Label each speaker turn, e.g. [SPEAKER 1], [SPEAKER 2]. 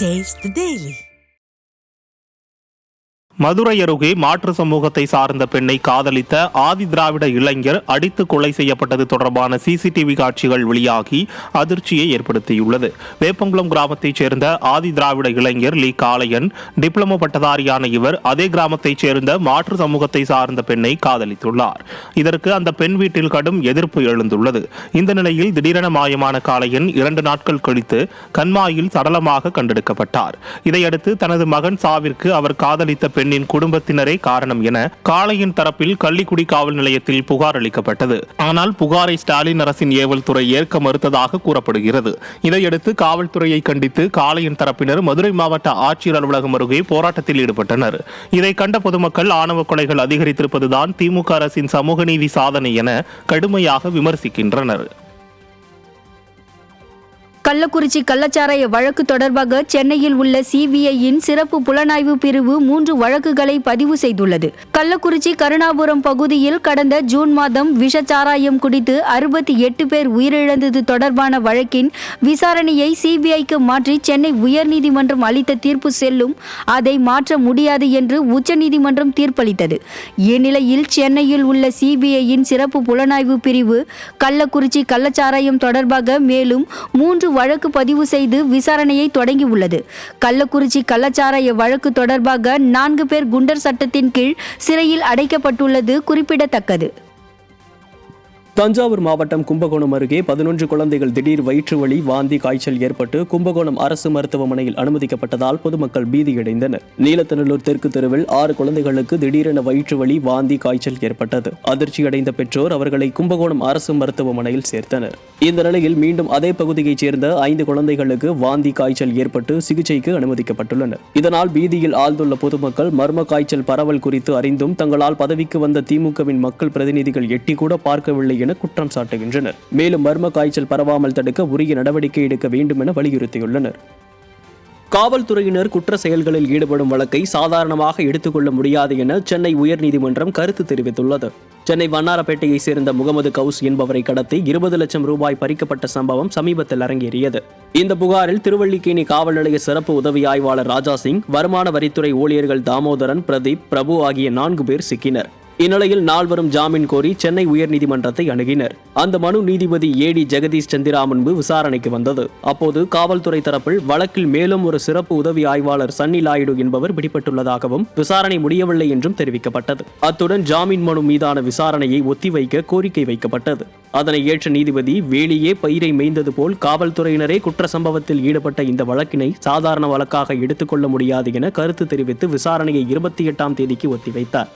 [SPEAKER 1] Taste the Daily.
[SPEAKER 2] Madurai அருகே மாற்று சமூகத்தை சார்ந்த பெண்ணை காதலித்த ஆதி திராவிட இளைஞர் அடித்து கொலை செய்யப்பட்டது தொடர்பான சிசிடிவி காட்சிகள் வெளியாகி அதிர்ச்சியை ஏற்படுத்தியுள்ளது. வேப்பங்குளம் கிராமத்தைச் சேர்ந்த ஆதி திராவிட இளைஞர் லீ காளையன் டிப்ளமோ பட்டதாரியான இவர் அதே கிராமத்தைச் சேர்ந்த மாற்று சமூகத்தை சார்ந்த பெண்ணை காதலித்துள்ளார். இதற்கு அந்த பெண் வீட்டில் கடும் எதிர்ப்பு எழுந்துள்ளது. இந்த நிலையில் திடீரென மாயமான காளையன் 2 நாட்கள் கழித்து கண்மாயில் சடலமாக கண்டெடுக்கப்பட்டார். இதையடுத்து தனது மகன் சாவிற்கு அவர் காதலித்த பெண்ணின் குடும்பத்தினரே காரணம் என காளையன் தரப்பில் கள்ளிக்குடி காவல் நிலையத்தில் புகார் அளிக்கப்பட்டது. ஆனால் புகாரை ஸ்டாலின் அரசின் ஏவல் துறை ஏற்க மறுத்ததாக கூறப்படுகிறது. இதையடுத்து காவல்துறையை கண்டித்து காளையன் தரப்பினர் மதுரை மாவட்ட ஆட்சியர் அலுவலகம் அருகே போராட்டத்தில் ஈடுபட்டனர். இதை கண்ட பொதுமக்கள் ஆணவ கொலைகள் அதிகரித்திருப்பதுதான் திமுக அரசின் சமூக நீதி சாதனை என கடுமையாக விமர்சிக்கின்றனர்.
[SPEAKER 3] கள்ளக்குறிச்சி கள்ளச்சாராய வழக்கு தொடர்பாக சென்னையில் உள்ள சிபிஐயின் சிறப்பு புலனாய்வு பிரிவு 3 வழக்குகளை பதிவு செய்துள்ளது. கள்ளக்குறிச்சி கருணாபுரம் பகுதியில் கடந்த ஜூன் மாதம் விஷச்சாராயம் குடித்து 68 பேர் உயிரிழந்தது தொடர்பான வழக்கின் விசாரணையை சிபிஐக்கு மாற்றி சென்னை உயர்நீதிமன்றம் அளித்த தீர்ப்பு செல்லும், அதை மாற்ற முடியாது என்று உச்சநீதிமன்றம் தீர்ப்பளித்தது. இந்நிலையில் சென்னையில் உள்ள சிபிஐயின் சிறப்பு புலனாய்வு பிரிவு கள்ளக்குறிச்சி கள்ளச்சாராயம் தொடர்பாக மேலும் 3 வழக்கு பதிவு செய்து விசாரணையை தொடங்கியுள்ளது. கள்ளக்குறிச்சி கள்ளச்சாராய வழக்கு தொடர்பாக 4 பேர் குண்டர் சட்டத்தின் கீழ் சிறையில் அடைக்கப்பட்டுள்ளது குறிப்பிடத்தக்கது.
[SPEAKER 4] தஞ்சாவூர் மாவட்டம் கும்பகோணம் அருகே 11 குழந்தைகள் திடீர் வயிற்று வலி, வாந்தி, காய்ச்சல் ஏற்பட்டு கும்பகோணம் அரசு மருத்துவமனையில் அனுமதிக்கப்பட்டதால் பொதுமக்கள் பீதியடைந்தனர். நீலத்தநல்லூர் தெற்கு தெருவில் 6 குழந்தைகளுக்கு திடீரென வயிற்று வலி, வாந்தி, காய்ச்சல் ஏற்பட்டது. அதிர்ச்சியடைந்த பெற்றோர் அவர்களை கும்பகோணம் அரசு மருத்துவமனையில் சேர்த்தனர். இந்த நிலையில் மீண்டும் அதே பகுதியைச் சேர்ந்த 5 குழந்தைகளுக்கு வாந்தி, காய்ச்சல் ஏற்பட்டு சிகிச்சைக்கு அனுமதிக்கப்பட்டுள்ளனர். இதனால் பீதியில் ஆழ்ந்துள்ள பொதுமக்கள் மர்ம காய்ச்சல் பரவல் குறித்து அறிந்தும் தங்களால் பதவிக்கு வந்த திமுகவின் மக்கள் பிரதிநிதிகள் எட்டி கூட பார்க்கவில்லை என குற்றம் சாட்டுகின்றனர். மேலும் மர்ம காய்ச்சல் பரவாமல் தடுக்க உரிய நடவடிக்கை எடுக்க வேண்டும் என வலியுறுத்தியுள்ளனர். காவல்துறையினர் குற்ற செயல்களில் ஈடுபடும் வழக்கை சாதாரணமாக எடுத்துக்கொள்ள முடியாது என சென்னை உயர்நீதிமன்றம் கருத்து தெரிவித்துள்ளது. சென்னை வண்ணாரப்பேட்டையை சேர்ந்த முகமது கவுஸ் என்பவரை கடத்தி 20 லட்சம் ரூபாய் பறிக்கப்பட்ட சம்பவம் சமீபத்தில் அரங்கேறியது. இந்த புகாரில் திருவல்லிக்கேணி காவல் நிலைய சிறப்பு உதவி ஆய்வாளர் ராஜா சிங், வருமான வரித்துறை ஊழியர்கள் தாமோதரன், பிரதீப், பிரபு ஆகிய 4 பேர் சிக்கினர். இந்நிலையில் நால்வரும் ஜாமீன் கோரி சென்னை உயர்நீதிமன்றத்தை அணுகினர். அந்த மனு நீதிபதி ஏடி ஜெகதீஷ் சந்திரா முன்பு விசாரணைக்கு வந்தது. அப்போது காவல்துறை தரப்பில் வழக்கில் மேலும் ஒரு சிறப்பு உதவி ஆய்வாளர் சன்னி லாயுடு என்பவர் பிடிபட்டுள்ளதாகவும் விசாரணை முடியவில்லை என்றும் தெரிவிக்கப்பட்டது. அத்துடன் ஜாமீன் மனு மீதான விசாரணையை ஒத்திவைக்க கோரிக்கை வைக்கப்பட்டது. அதனை ஏற்ற நீதிபதி வேலியே பயிரை மேய்ந்தது போல் காவல்துறையினரே குற்ற சம்பவத்தில் ஈடுபட்ட இந்த வழக்கினை சாதாரண வழக்காக எடுத்துக்கொள்ள முடியாது என கருத்து தெரிவித்து விசாரணையை 28ஆம் தேதிக்கு ஒத்திவைத்தார்.